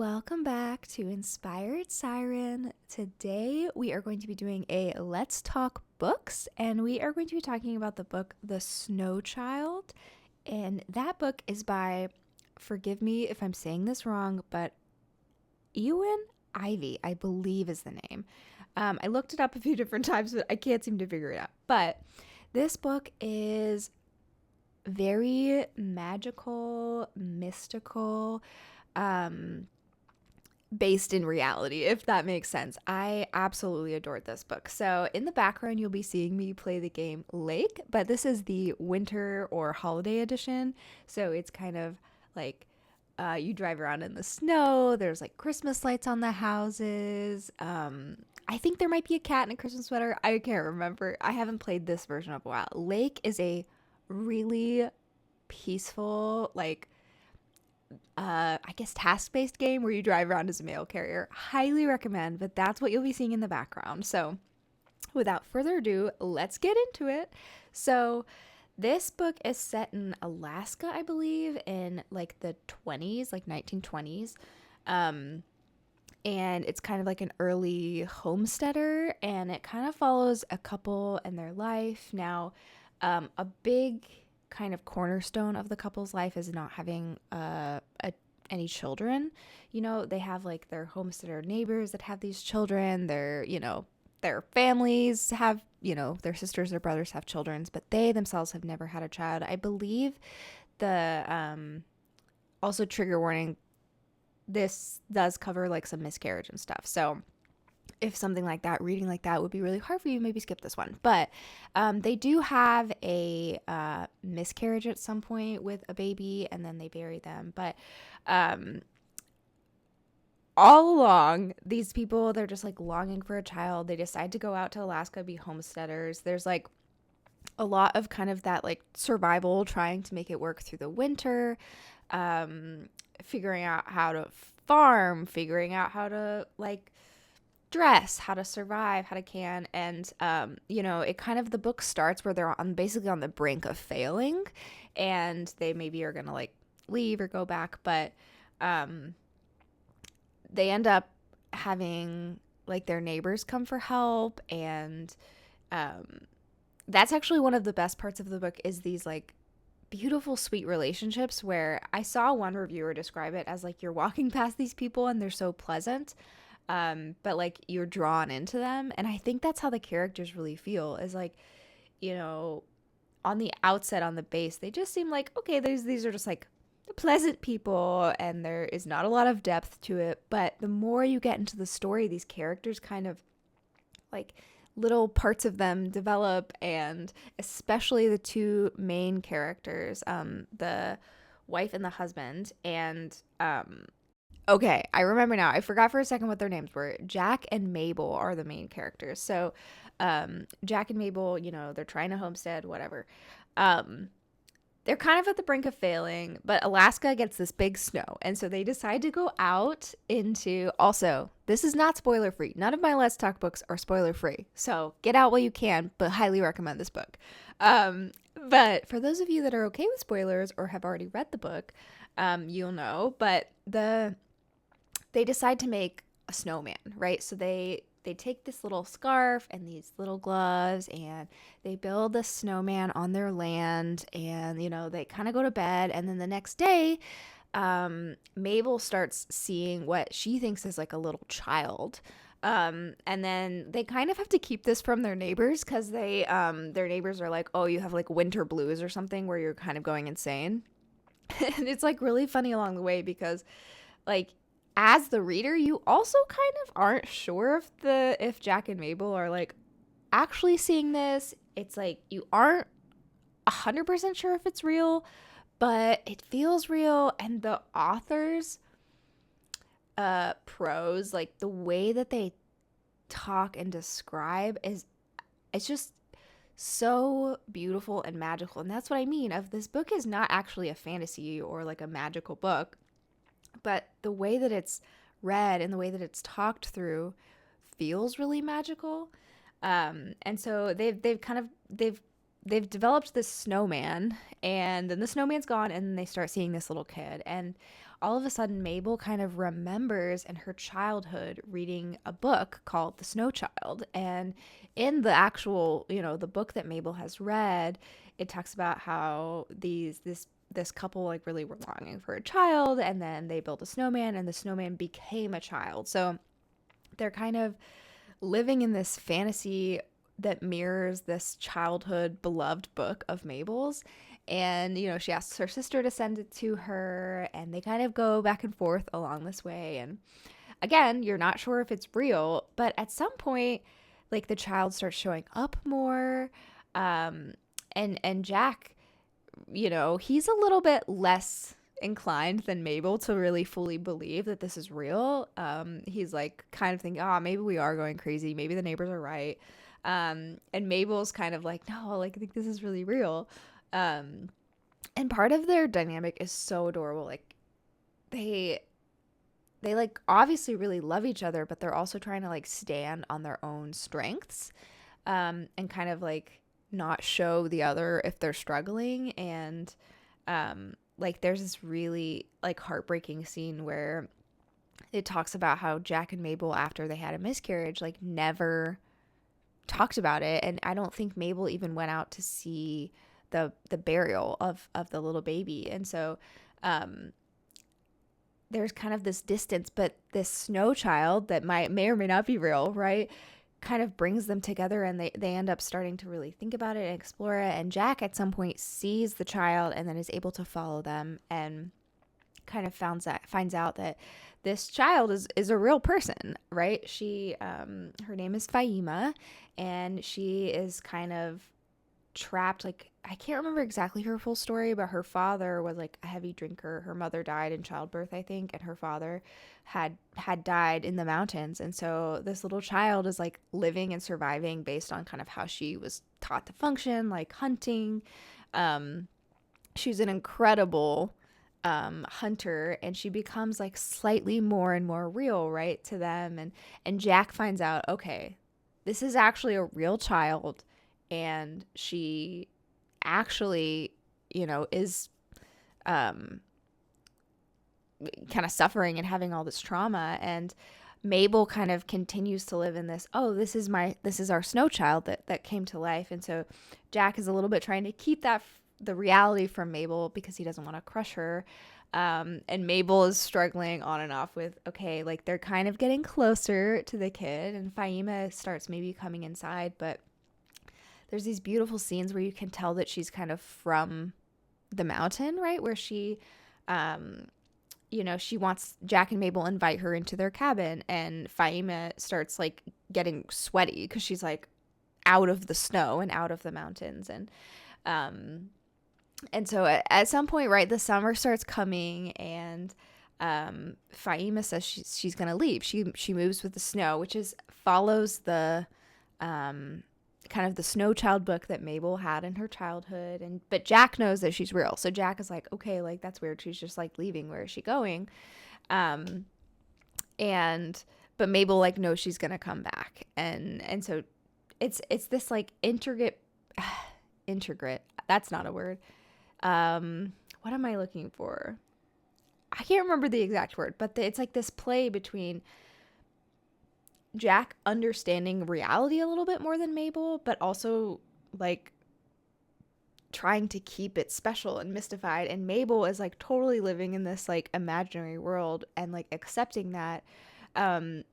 Welcome back to Inspiredsiren. Today we are going to be doing a Let's Talk Books, and we are going to be talking about the book The Snowchild. And that book is by, forgive me if I'm saying this wrong, but Eowyn Ivey, I believe is the name. I looked it up a few different times, but I can't seem to figure it out. But this book is very magical, mystical, based in reality, if that makes sense. I absolutely adored this book. So in the background, you'll be seeing me play the game Lake, but this is the winter or holiday edition. So it's kind of like you drive around in the snow. There's like Christmas lights on the houses. I think there might be a cat in a Christmas sweater. I can't remember. I haven't played this version of a while. Lake is a really peaceful, like, I guess task-based game where you drive around as a mail carrier. Highly recommend, but that's what you'll be seeing in the background. So without further ado, let's get into it. So this book is set in Alaska, I believe, in like the 20s, like 1920s. And it's kind of like an early homesteader, and it kind of follows a couple and their life. Now, a big kind of cornerstone of the couple's life is not having any children. You know, they have like their homesteader neighbors that have these children. Their families have, their sisters or brothers have children, but they themselves have never had a child. I believe also trigger warning, this does cover like some miscarriage and stuff. So if something like that, reading like that would be really hard for you, maybe skip this one. But they do have a miscarriage at some point with a baby, and then they bury them. But all along, these people, they're just like longing for a child. They decide to go out to Alaska, be homesteaders. There's like a lot of kind of that like survival, trying to make it work through the winter, figuring out how to farm, figuring out how to like dress, how to survive, how to can. And it kind of, the book starts where they're basically on the brink of failing, and they maybe are gonna like leave or go back, but they end up having like their neighbors come for help. And that's actually one of the best parts of the book, is these like beautiful, sweet relationships, where I saw one reviewer describe it as like you're walking past these people and they're so pleasant, but like you're drawn into them. And I think that's how the characters really feel, is like, on the outset, on the base, they just seem like, okay, these are just like pleasant people, and there is not a lot of depth to it. But the more you get into the story, these characters kind of like little parts of them develop, and especially the two main characters, the wife and the husband. And okay, I remember now. I forgot for a second what their names were. Jack and Mabel are the main characters. So Jack and Mabel, they're trying to homestead, whatever. They're kind of at the brink of failing, but Alaska gets this big snow. And so they decide to go out into, also, this is not spoiler free. None of my Let's Talk books are spoiler free. So get out while you can, but highly recommend this book. But for those of you that are okay with spoilers or have already read the book, you'll know. But they decide to make a snowman, right? So they take this little scarf and these little gloves, and they build a snowman on their land. And they kind of go to bed, and then the next day Mabel starts seeing what she thinks is like a little child, and then they kind of have to keep this from their neighbors, because their neighbors are like, oh, you have like winter blues or something, where you're kind of going insane. And it's like really funny along the way, because like, as the reader, you also kind of aren't sure if Jack and Mabel are like actually seeing this. It's like you aren't 100% sure if it's real, but it feels real. And the author's prose, like the way that they talk and describe, it's just so beautiful and magical. And that's what I mean of, this book is not actually a fantasy or like a magical book, but the way that it's read and the way that it's talked through feels really magical. And so they've developed this snowman, and then the snowman's gone, and then they start seeing this little kid. And all of a sudden Mabel kind of remembers in her childhood reading a book called The Snow Child. And in the actual, the book that Mabel has read, it talks about how this couple like really were longing for a child, and then they built a snowman, and the snowman became a child. So they're kind of living in this fantasy that mirrors this childhood beloved book of Mabel's. And, she asks her sister to send it to her, and they kind of go back and forth along this way. And again, you're not sure if it's real, but at some point, like, the child starts showing up more. And Jack, he's a little bit less inclined than Mabel to really fully believe that this is real. He's like kind of thinking, maybe we are going crazy. Maybe the neighbors are right. And Mabel's kind of like, no, like, I think this is really real. And part of their dynamic is so adorable. Like, they like obviously really love each other, but they're also trying to like stand on their own strengths, and kind of like not show the other if they're struggling. And like there's this really like heartbreaking scene where it talks about how Jack and Mabel, after they had a miscarriage, like never talked about it. And I don't think Mabel even went out to see the burial of the little baby. And so there's kind of this distance, but this snow child that may or may not be real, right, kind of brings them together, and they end up starting to really think about it and explore it. And Jack at some point sees the child and then is able to follow them, and kind of finds out that this child is a real person, right? She her name is Faima, and she is kind of trapped. Like, I can't remember exactly her full story, but her father was like a heavy drinker. Her mother died in childbirth, I think, and her father had died in the mountains. And so this little child is like living and surviving based on kind of how she was taught to function, like hunting. She's an incredible hunter, and she becomes like slightly more and more real, right, to them. And Jack finds out, okay, this is actually a real child, and she actually, is kind of suffering and having all this trauma. And Mabel kind of continues to live in this, this is our snow child that came to life. And so Jack is a little bit trying to keep the reality from Mabel because he doesn't want to crush her. And Mabel is struggling on and off with, okay, like they're kind of getting closer to the kid, and Faima starts maybe coming inside, but there's these beautiful scenes where you can tell that she's kind of from the mountain, right? Where she, she wants Jack and Mabel invite her into their cabin, and Faima starts like getting sweaty because she's like out of the snow and out of the mountains. And so at some point, right, the summer starts coming, and Faima says she's going to leave. She moves with the snow, which follows the kind of the snow child book that Mabel had in her childhood. But Jack knows that she's real. So Jack is like, okay, like that's weird. She's just like leaving. Where is she going? But Mabel like knows she's going to come back. And so it's this like integrate, that's not a word. What am I looking for? I can't remember the exact word, but it's like this play between Jack understanding reality a little bit more than Mabel, but also like trying to keep it special and mystified. And Mabel is like totally living in this like imaginary world and like accepting that. And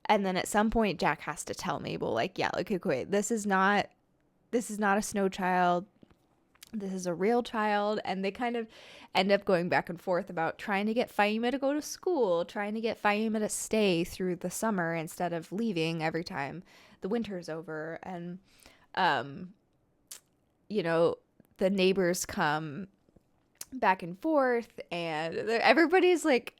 then at some point Jack has to tell Mabel like, yeah, like, okay, this is not a snow child. This is a real child. And they kind of end up going back and forth about trying to get Faima to go to school, trying to get Faima to stay through the summer instead of leaving every time the winter's over. And, the neighbors come back and forth, and everybody's like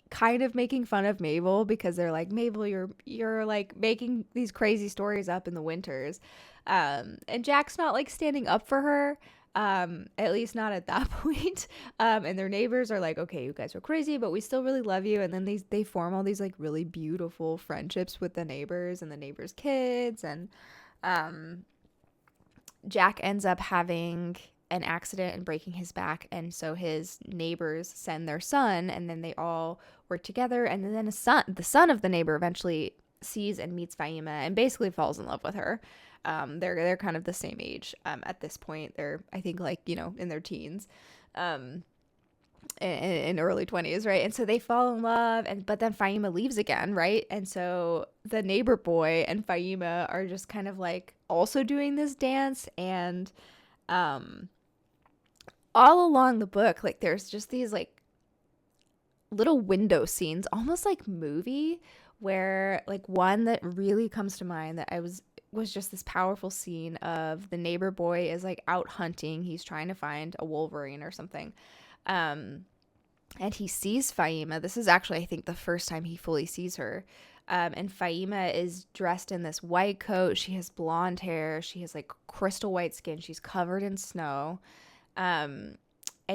kind of making fun of Mabel because they're like, Mabel, you're like making these crazy stories up in the winters. And Jack's not like standing up for her. At least not at that point. And their neighbors are like, okay, you guys are crazy, but we still really love you. And then they form all these like really beautiful friendships with the neighbors and the neighbors' kids. And Jack ends up having an accident and breaking his back, and so his neighbors send their son, and then they all work together, and then the son of the neighbor eventually sees and meets Faima and basically falls in love with her. They're kind of the same age at this point. They're, I think, like, in their teens, in early 20s, right? And so they fall in love, but then Faima leaves again, right? And so the neighbor boy and Faima are just kind of like also doing this dance, and all along the book, like, there's just these like little window scenes, almost like movie, where, like, one that really comes to mind that was just this powerful scene of the neighbor boy is like out hunting. He's trying to find a wolverine or something. And he sees Faima. This is actually, I think, the first time he fully sees her. And Faima is dressed in this white coat. She has blonde hair. She has like crystal white skin. She's covered in snow. And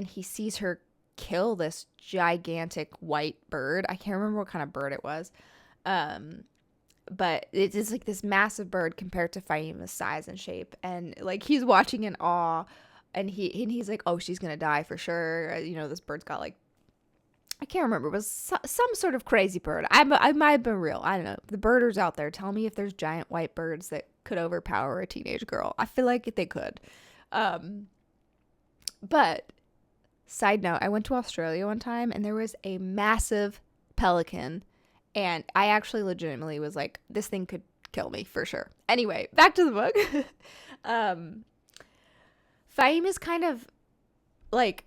he sees her kill this gigantic white bird. I can't remember what kind of bird it was. But it is like this massive bird compared to Faima's size and shape. And like, he's watching in awe, and he's like, oh, she's gonna die for sure. This bird's got like, I can't remember. It was some sort of crazy bird. I might have been real. I don't know. The birders out there, tell me if there's giant white birds that could overpower a teenage girl. I feel like they could. But side note, I went to Australia one time, and there was a massive pelican, and I actually legitimately was like, this thing could kill me for sure. Anyway, back to the book. Faim is kind of like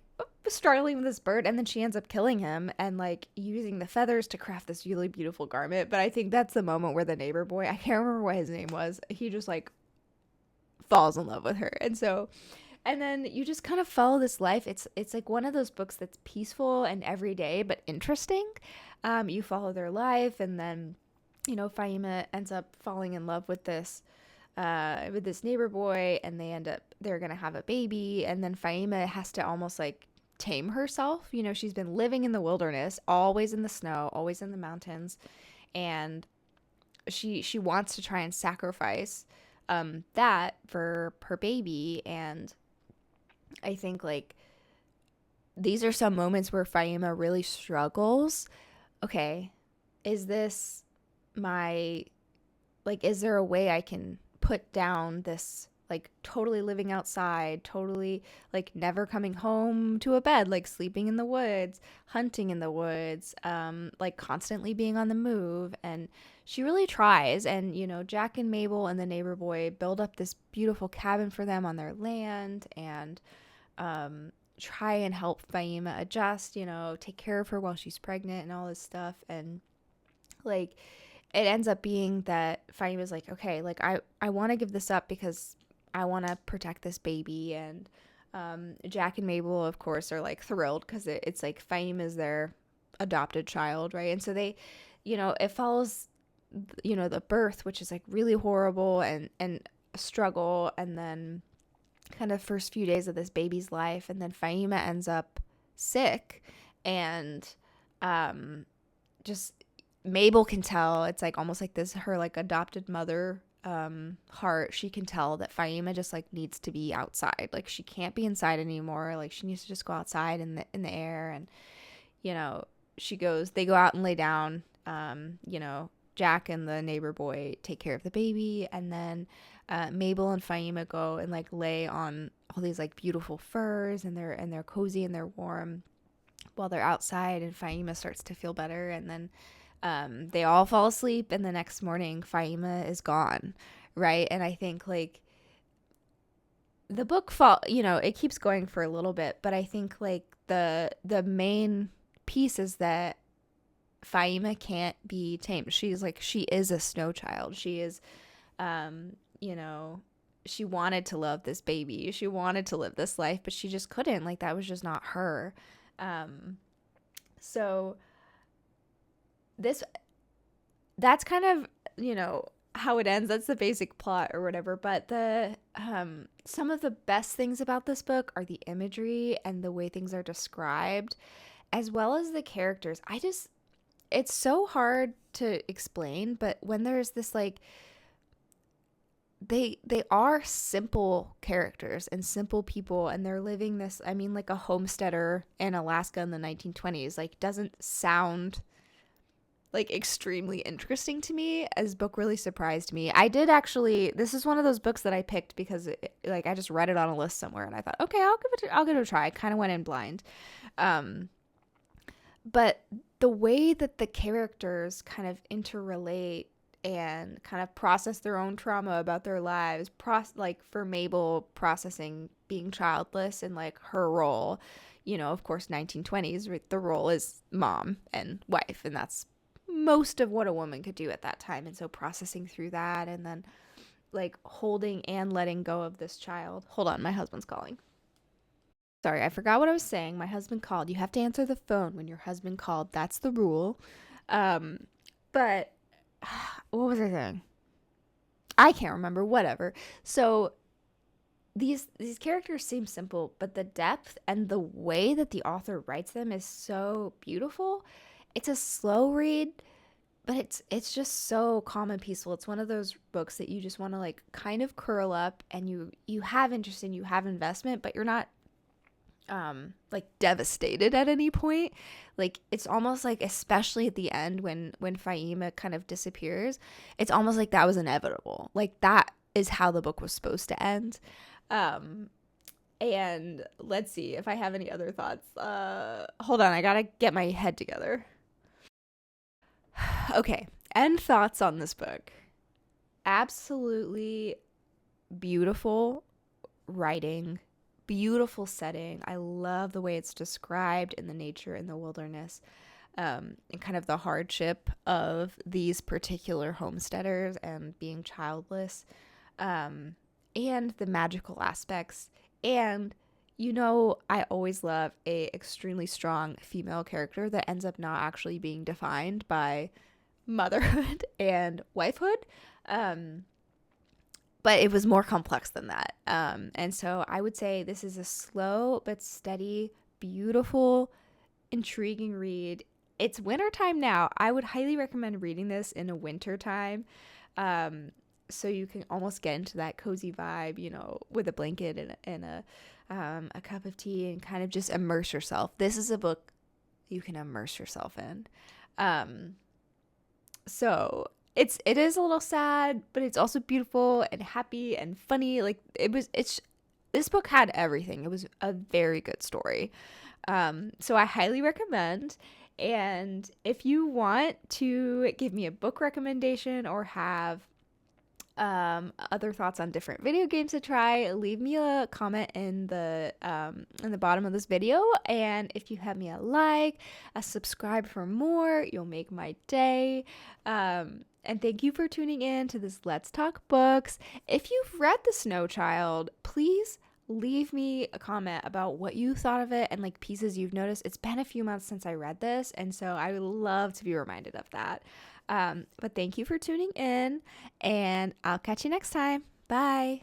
struggling with this bird, and then she ends up killing him and like using the feathers to craft this really beautiful garment. But I think that's the moment where the neighbor boy, I can't remember what his name was, he just like falls in love with her. And then you just kind of follow this life. It's like one of those books that's peaceful and everyday but interesting. You follow their life, and then Faima ends up falling in love with this neighbor boy, and they're gonna have a baby, and then Faima has to almost like tame herself. She's been living in the wilderness, always in the snow, always in the mountains, and she wants to try and sacrifice that for her baby. And I think like these are some moments where Faima really struggles. Okay, is there a way I can put down this like totally living outside, totally like never coming home to a bed, like sleeping in the woods, hunting in the woods, like constantly being on the move? And she really tries. And Jack and Mabel and the neighbor boy build up this beautiful cabin for them on their land, and try and help Faima adjust, take care of her while she's pregnant and all this stuff. And like, it ends up being that Faima's like, okay, like I want to give this up because I want to protect this baby. And Jack and Mabel, of course, are like thrilled because it's like Faima is their adopted child, right? And so they, it follows, the birth, which is like really horrible and a struggle, and then kind of first few days of this baby's life, and then Faima ends up sick, and just Mabel can tell, it's like almost like this, her like adopted mother heart, she can tell that Faima just like needs to be outside. Like, she can't be inside anymore. Like, she needs to just go outside in the air. And they go out and lay down. Jack and the neighbor boy take care of the baby, and then Mabel and Faima go and like lay on all these like beautiful furs, and they're cozy and they're warm while they're outside. And Faima starts to feel better, and then they all fall asleep, and the next morning Faima is gone, right? And I think like the book it keeps going for a little bit, but I think like the main piece is that Faima can't be tamed. She is a snow child. She is she wanted to love this baby. She wanted to live this life, but she just couldn't. Like, that was just not her. So that's kind of, how it ends. That's the basic plot or whatever. But the some of the best things about this book are the imagery and the way things are described, as well as the characters. It's so hard to explain, but when there's this like they are simple characters and simple people, and they're living this, I mean, like a homesteader in Alaska in the 1920s, like doesn't sound like extremely interesting to me. As book really surprised me. I did actually, this is one of those books that I picked because like I just read it on a list somewhere and I thought, okay, I'll give it a try. I kind of went in blind. Um but the way that the characters kind of interrelate and kind of process their own trauma about their lives, like for Mabel processing being childless and like her role, of course 1920s, right, the role is mom and wife, and that's most of what a woman could do at that time. And so processing through that, and then like holding and letting go of this child. Hold on, my husband's calling. Sorry, I forgot what I was saying. My husband called. You have to answer the phone when your husband called. That's the rule. Um, but what was I saying? I can't remember. Whatever. So these characters seem simple, but the depth and the way that the author writes them is so beautiful. It's a slow read, but it's just so calm and peaceful. It's one of those books that you just want to like kind of curl up, and you have interest and you have investment, but you're not like devastated at any point. Like it's almost like, especially at the end when Faima kind of disappears, it's almost like that was inevitable. Like that is how the book was supposed to end. um and let's see if I have any other thoughts. Hold on, I gotta get my head together. Okay, end thoughts on this book. Absolutely beautiful writing, beautiful setting. I love the way it's described in the nature in the wilderness, and kind of the hardship of these particular homesteaders and being childless, and the magical aspects. And I always love a extremely strong female character that ends up not actually being defined by motherhood and wifehood. Um, but it was more complex than that. And so I would say this is a slow but steady, beautiful, intriguing read. It's wintertime now. I would highly recommend reading this in a winter time. So you can almost get into that cozy vibe, with a blanket and a cup of tea, and kind of just immerse yourself. This is a book you can immerse yourself in. So it is a little sad, but it's also beautiful and happy and funny. Like this book had everything. It was a very good story. So I highly recommend. And if you want to give me a book recommendation or have other thoughts on different video games to try, leave me a comment in the bottom of this video. And if you have me a subscribe for more, you'll make my day. And thank you for tuning in to this Let's Talk Books. If you've read The Snow Child, please leave me a comment about what you thought of it and like pieces you've noticed. It's been a few months since I read this, and so I would love to be reminded of that. But thank you for tuning in, and I'll catch you next time. Bye.